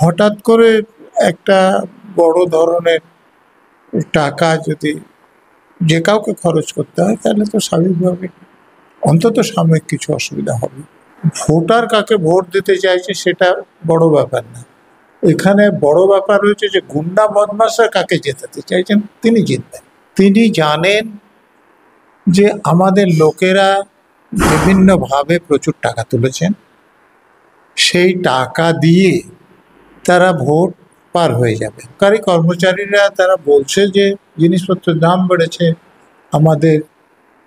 হঠাৎ করে একটা বড় ধরনের টাকা যদি যে কাউকে খরচ করতে হয় তাহলে তো স্বাভাবিকভাবে অন্তত সাময়িক কিছু অসুবিধা হবে। ভোটার কাকে ভোট দিতে চাইছে সেটা বড় ব্যাপার না। এখানে বড় ব্যাপার হচ্ছে যে গুন্ডা বদমাশরা কাকে জেতাতে চাইছেন তিনি জিতবেন। তিনি জানেন যে আমাদের লোকেরা বিভিন্নভাবে প্রচুর টাকা তুলেছেন, সেই টাকা দিয়ে তারা ভোট পার হয়ে যাবে। সরকারি কর্মচারীরা তারা বলছে যে জিনিসপত্রের দাম বেড়েছে, আমাদের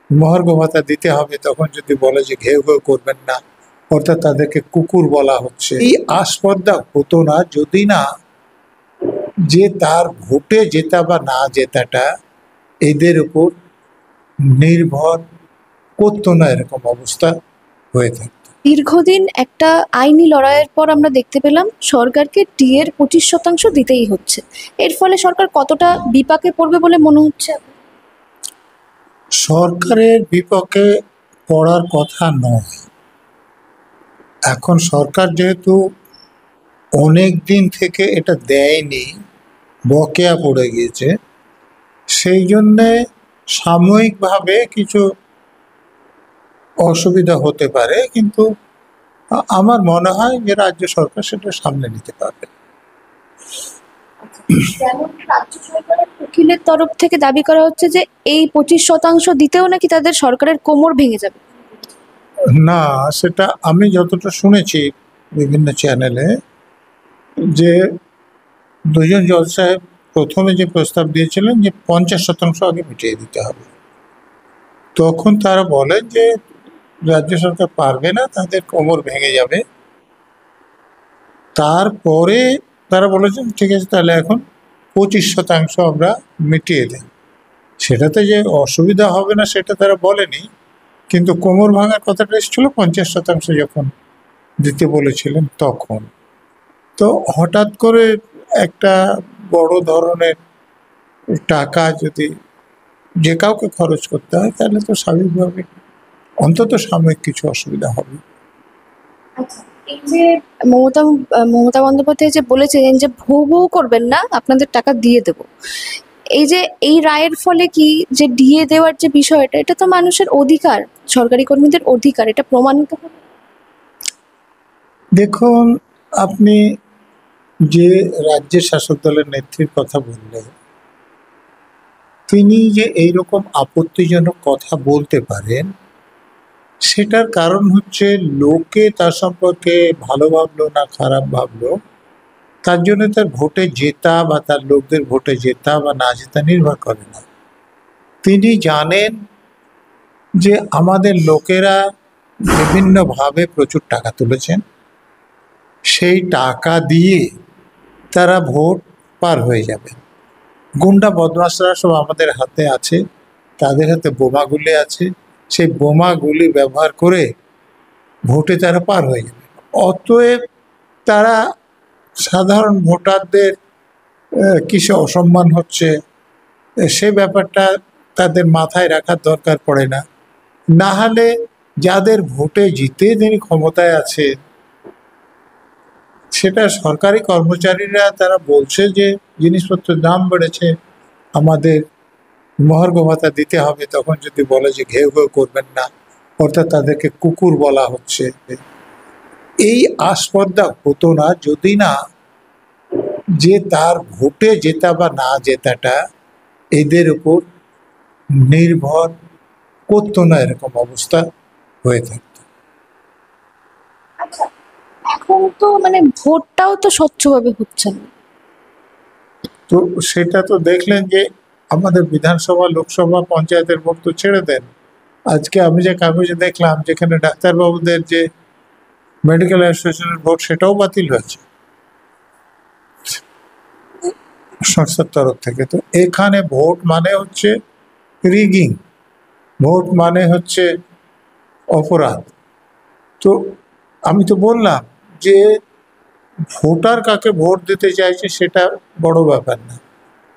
মহার্ঘ ভাতা দিতে হবে, তখন যদি বলে যে ঘেউ ঘেউ করবেন না, অর্থাৎ তাদেরকে কুকুর বলা হচ্ছে। এই আস্পর্ধা হতো না যদি না যে তার ভোটে জেতা বা না জেতাটা এদের উপর নির্ভর করতো না, এরকম অবস্থা হয়ে থাকতো। দীর্ঘদিন একটা আইনি লড়াইয়ের পর আমরা দেখতে পেলাম সরকারকে ডিএর 25% দিতেই হচ্ছে। এর ফলে সরকার কতটা বিপাকে পড়বে বলে মনে হচ্ছে? সরকারের বিপক্ষে পড়ার কথা নয়। এখন সরকার যেহেতু অনেক দিন থেকে এটা দেয়নি, বকেয়া পড়ে গিয়েছে, সেই জন্যে সাময়িকভাবে কিছু অসুবিধা হতে পারে, কিন্তু আমার মনে হয় যে রাজ্য সরকার সেটা সামলে নিতে পারবে। যেমন রাজ্য সরকারের উকিলের তরফ থেকে দাবি করা হচ্ছে যে এই 25% দিতেও নাকি তাদের সরকারের কোমর ভেঙে যাবে। না, সেটা আমি যতটা শুনেছি বিভিন্ন চ্যানেলে, যে দুজন জজ সাহেব প্রথমে যে প্রস্তাব দিয়েছিলেন যে 50% আগে মিটিয়ে দিতে হবে, তখন তারা বলেন যে রাজ্য সরকার পারবে না, তাদের কোমর ভেঙে যাবে। তারপরে তারা বলেছেন ঠিক আছে, তাহলে এখন 25% আমরা মিটিয়ে দেন। সেটাতে যে অসুবিধা হবে না সেটা তারা বলেনি, কিন্তু কোমর ভাঙার কথাটা এসেছিল 50% যখন দিতে বলেছিলেন তখন। তো হঠাৎ করে একটা বড় ধরনের টাকা যদি যে কাউকে খরচ করতে হয় তাহলে তো স্বাভাবিকভাবে অন্তত সাময়িক কিছু অসুবিধা হবে। এই যে মমতা মমতা বন্দ্যোপাধ্যায় যে বলেছিলেন যে ভৌ ভৌ করবেন না, আপনাদের টাকা দিয়ে দেব, এই যে এই রায়ের ফলে কি যে দিয়ে দেওয়ার যে বিষয়টা, এটা তো মানুষের অধিকার, সরকারি কর্মীদের অধিকার, এটা প্রমাণিত হবে। দেখুন, আপনি যে রাজ্যের শাসক দলের নেত্রীর কথা বললেন, তিনি যে এইরকম আপত্তিজনক কথা বলতে পারেন সেটার কারণ হচ্ছে লোকে তার সম্পর্কে ভালো ভাবলো না খারাপ ভাবলো, তার জন্য তার ভোটে জেতা বা তার লোকদের ভোটে জেতা বা না জেতা নির্ভর করে না। তিনি জানেন যে আমাদের লোকেরা বিভিন্নভাবে প্রচুর টাকা তুলেছেন, সেই টাকা দিয়ে তারা ভোট পার হয়ে যাবে। গুন্ডা বদমাশরা সব আমাদের হাতে আছে, তাদের হাতে বোমাগুলি আছে, সেই বোমাগুলি ব্যবহার করে ভোটে তারা পার হয়ে যাবে। অতএব তারা সাধারণ ভোটারদের কিসে অসম্মান হচ্ছে সে ব্যাপারটা তাদের মাথায় রাখার দরকার পড়ে না। না হলে যাদের ভোটে জিতে যিনি ক্ষমতায় আছে, সেটা সরকারি কর্মচারীরা, তারা বলছে যে জিনিসপত্রের দাম বেড়েছে, আমাদের মহার্ঘ ভাতা দিতে হবে, তখন যদি বলে যে ঘেউ ঘেউ করবেন না, অর্থাৎ তাদেরকে কুকুর বলা হচ্ছে। এই আস্পর্ধা হতো না যদি না যে তার ভোটে জেতা বা না জেতাটা এদের উপর নির্ভর করতো না, এরকম অবস্থা হয়ে থাকতো। আচ্ছা, এখন তো মানে ভোটটাও তো স্বচ্ছভাবে হচ্ছে না। তো সেটা তো দেখলেন যে আমাদের বিধানসভা, লোকসভা, পঞ্চায়েতের ভোট তো ছেড়ে দেন। আজকে আমি যে কাগজে দেখলাম যেখানে ডাক্তারবাবুদের যে মেডিকেল অ্যাসোসিয়েশনের ভোট সেটাও বাতিল হয়েছে সংস্থার তরফ থেকে। তো এখানে ভোট মানে হচ্ছে রিগিং, ভোট মানে হচ্ছে অপরাধ। তো আমি তো বললাম যে ভোটার কাকে ভোট দিতে চাইছে সেটা বড় ব্যাপার না।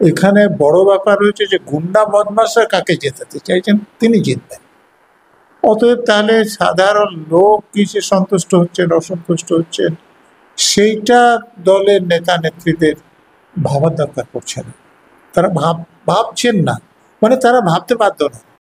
এখানে বড় ব্যাপার হচ্ছে যে গুন্ডা বদমাশরা কাকে জেতাতে চাইছেন তিনি জিতবেন। অতএব তাহলে সাধারণ লোক কিসে সন্তুষ্ট হচ্ছেন অসন্তুষ্ট হচ্ছেন সেইটা দলের নেতা নেত্রীদের ভাবার দরকার পড়ছে না। তারা ভাবছেন না, মানে তারা ভাবতে বাধ্য না।